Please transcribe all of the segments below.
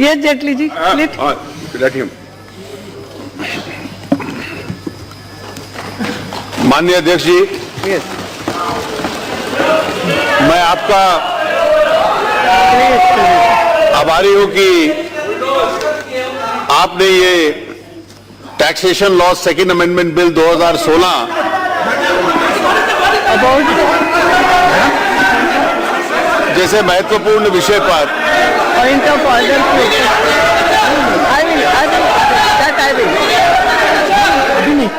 Yes, Jetli ji. Let him. माननीय अध्यक्ष जी, Yes. मैं आपका आभारी हूं कि आपने ये taxation law second amendment bill 2016 About जैसे महत्वपूर्ण विषय पर point of order. I will. That I will. अभी नहीं.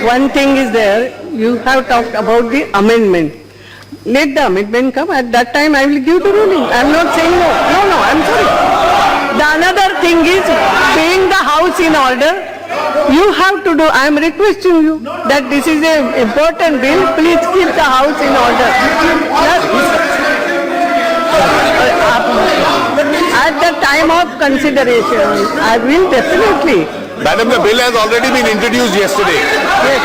One thing is there, you have talked about the amendment. Let the amendment come, at that time I will give the ruling. I am not saying no. No, I am sorry. The another thing is, being the house in order, you have to do, I am requesting you that this is an important bill, please keep the house in order. At the time of consideration, I will definitely. Madam, the bill has already been introduced yesterday. Yes.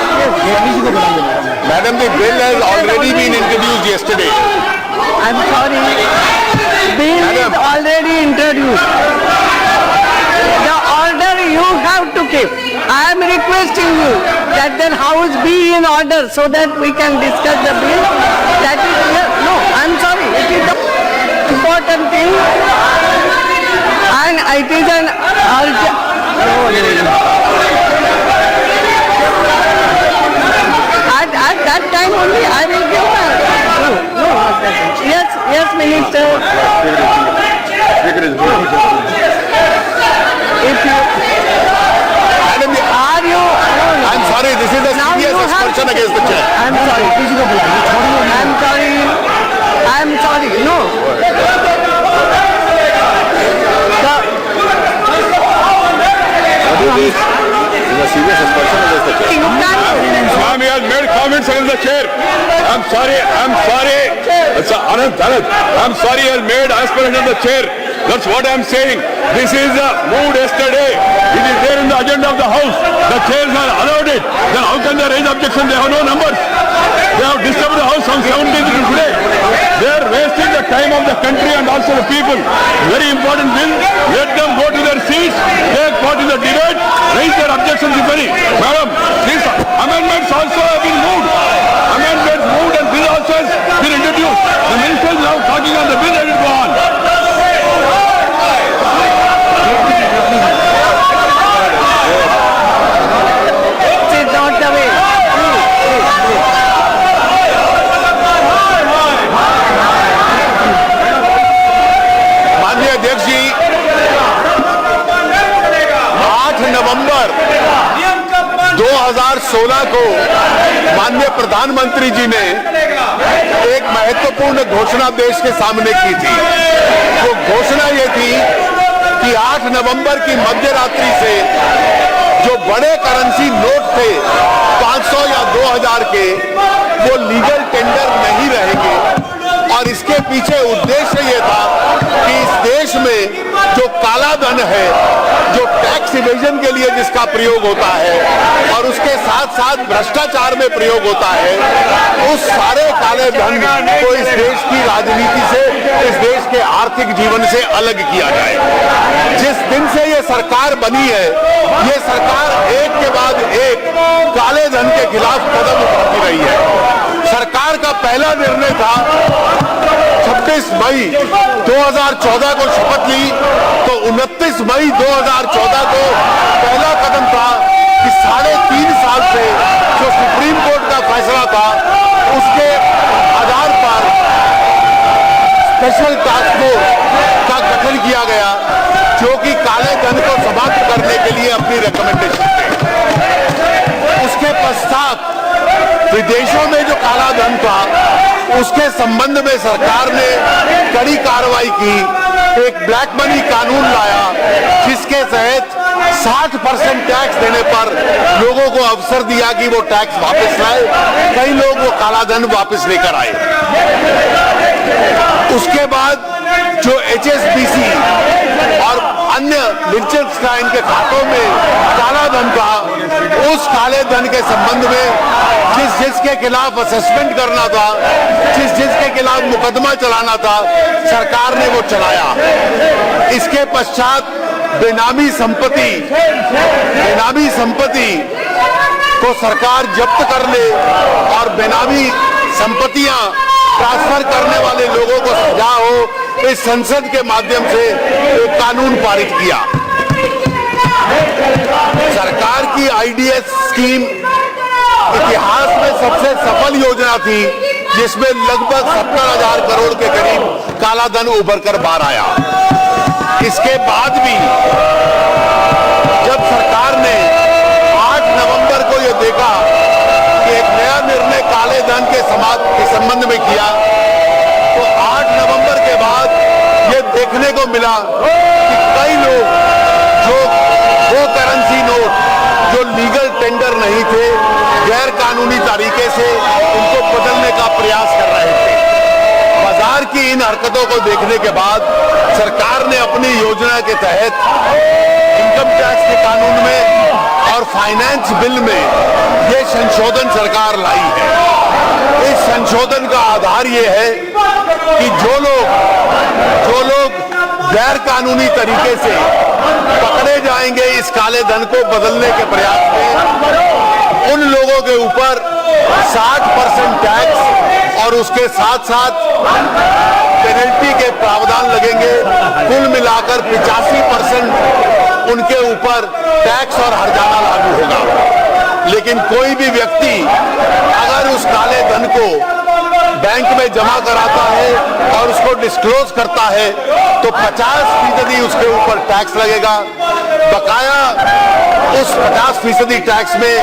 Madam, the bill has already been introduced yesterday. I'm sorry. Bill is already introduced. The order you have to keep. I am requesting you that the house be in order so that we can discuss the bill. That is, no, I'm sorry. It is the important thing. And it is an urgent. At that time only I will give that. No, at that time. Yes, Minister. If you Madam, are you? No. I'm sorry, this is a Now serious you have expulsion to- against the chair. I'm sorry. I'm sorry. No. This is a serious expulsion against the chair. You can't. Swami has made comments against the chair. I'm sorry. It's Anand. I'm sorry, he has made aspiration of the chair. That's what I'm saying. This is moved yesterday. It is there in the agenda of the House. The chairs have allowed it. Then how can they raise objection? They have no numbers. They have disturbed the House on 17th today. They are wasting the time of the country and also the people. Very important bill. Let them go to their seats, take part in the debate, raise their objections if any. Madam, these amendments also have been moved. Amendments moved and bill also has been introduced. The minister is now talking on the bill and it will go on. This is not the way. माननीय अध्यक्ष जी, 8 नवंबर 2016 को माननीय प्रधानमंत्री जी ने एक महत्वपूर्ण घोषणा देश के सामने की थी। वो घोषणा ये थी कि 8 नवंबर की मध्यरात्रि से जो बड़े करेंसी नोट थे 500 या 2000 के, वो लीगल टेंडर नहीं रहेंगे। और इसके पीछे उद्देश्य ये था कि इस देश में जो काला धन है, जो टैक्स इवेजन के लिए जिसका प्रयोग होता है और उसके साथ साथ भ्रष्टाचार में प्रयोग होता है, उस सारे काले धन को इस देश की राजनीति से, इस देश के आर्थिक जीवन से अलग किया जाए। जिस दिन से ये सरकार बनी है, ये सरकार एक के बाद एक काले धन के खिलाफ कदम उठाती रही है। सरकार का पहला निर्णय था 26 मई 2014 को शपथ ली, तो 29 मई 2014 को पहला कदम था कि 3.5 साल से जो सुप्रीम कोर्ट का फैसला था, उसके आधार पर स्पेशल टास्क फोर्स का गठन किया गया, जो कि काले धन को समाप्त करने के लिए अपनी रिकमेंडेशन थे। उसके पश्चात विदेशों में जो काला धन था, उसके संबंध में सरकार ने कड़ी कार्रवाई की, एक ब्लैक मनी कानून लाया, जिसके तहत 60% टैक्स देने पर लोगों को अवसर दिया कि वो टैक्स वापस लाए। कई लोग वो काला धन वापस लेकर आए। उसके बाद जो HSBC और अन्य लिंचेनस्टाइन के खातों में काला धन था, उस काले धन के संबंध में जिसके खिलाफ असेसमेंट करना था, जिसके खिलाफ मुकदमा चलाना था, सरकार ने वो चलाया। इसके पश्चात बेनामी संपत्ति को सरकार जब्त कर ले और बेनामी संपत्तियां ट्रांसफर करने वाले लोगों को सजा हो, इस संसद के माध्यम से एक कानून पारित किया। सरकार की आईडीएस स्कीम इतिहास में सबसे सफल योजना थी, जिसमें लगभग 70,000 करोड़ के करीब काला धन उभर कर बाहर आया। इसके बाद भी जब सरकार ने 8 नवंबर को यह देखा कि एक नया निर्णय काले धन के संबंध में किया, तो 8 नवंबर के बाद यह देखने को मिला कि कई लोग जो वो करेंसी नोट जो लीगल टेंडर नहीं थे, गैर कानूनी तरीके से उनको बदलने का प्रयास कर रहे थे। बाजार की इन हरकतों को देखने के बाद सरकार ने अपनी योजना के तहत इनकम टैक्स के कानून में और फाइनेंस बिल में ये संशोधन सरकार लाई है। इस संशोधन का आधार ये है कि जो लोग गैर कानूनी तरीके से पकड़े जाएंगे इस काले धन को बदलने के प्रयास में, उन लोगों के ऊपर 60% टैक्स और उसके साथ साथ पेनल्टी के प्रावधान लगेंगे। कुल मिलाकर 85% उनके ऊपर टैक्स और हर्जाना लागू होगा। लेकिन कोई भी व्यक्ति अगर उस काले धन को बैंक में जमा कराता है और उसको डिस्क्लोज करता है तो 50% उसके ऊपर टैक्स लगेगा। बकाया उस 50% टैक्स में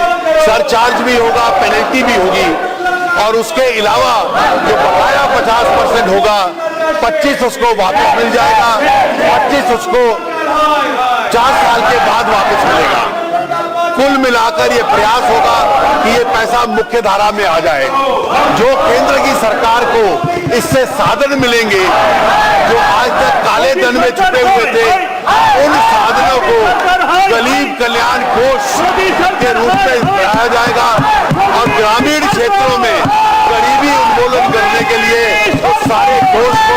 सरचार्ज भी होगा, पेनल्टी भी होगी, और उसके अलावा जो बकाया 50% होगा 25 उसको वापस मिल जाएगा, 25 उसको 4 साल के बाद वापस मिलेगा। कुल मिलाकर ये प्रयास होगा कि ये पैसा मुख्य धारा में आ जाए। जो केंद्र की सरकार को इससे साधन मिलेंगे, जो आज तक काले धन में छुपे हुए थे, उन साधनों को गरीब कल्याण कोष के रूप में बढ़ाया जाएगा और ग्रामीण क्षेत्रों में गरीबी उन्मूलन करने के लिए उस सारे कोष को